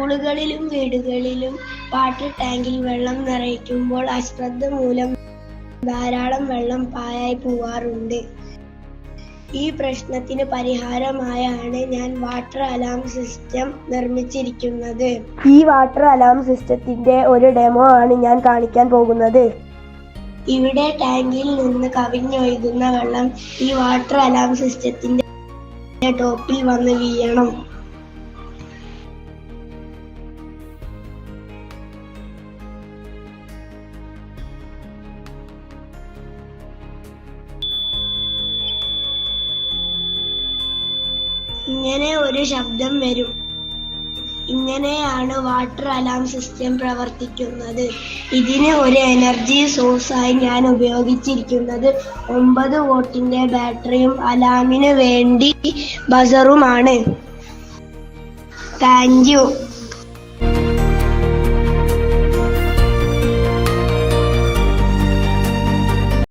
സ്കൂളുകളിലും വീടുകളിലും വാട്ടർ ടാങ്കിൽ വെള്ളം നിറയ്ക്കുമ്പോൾ അശ്രദ്ധ മൂലം ധാരാളം വെള്ളം പാഴായി പോവാറുണ്ട്. ഈ പ്രശ്നത്തിന് പരിഹാരമായാണ് ഞാൻ വാട്ടർ അലാം സിസ്റ്റം നിർമ്മിച്ചിരിക്കുന്നത്. ഈ വാട്ടർ അലാം സിസ്റ്റത്തിന്റെ ഒരു ഡെമോ ആണ് ഞാൻ കാണിക്കാൻ പോകുന്നത്. ഇവിടെ ടാങ്കിൽ നിന്ന് കവിഞ്ഞൊഴുകുന്ന വെള്ളം ഈ വാട്ടർ അലാം സിസ്റ്റത്തിന്റെ ടോപ്പിൽ വന്ന് വീഴണം. ഇങ്ങനെ ഒരു ശബ്ദം വരും. ഇങ്ങനെയാണ് വാട്ടർ അലാം സിസ്റ്റം പ്രവർത്തിക്കുന്നത്. ഇതിന് ഒരു എനർജി സോഴ്സായി ഞാൻ ഉപയോഗിച്ചിരിക്കുന്നത് 9 വോൾട്ടിന്റെ ബാറ്ററിയും അലാമിന് വേണ്ടി ബസറുമാണ്. Thank you.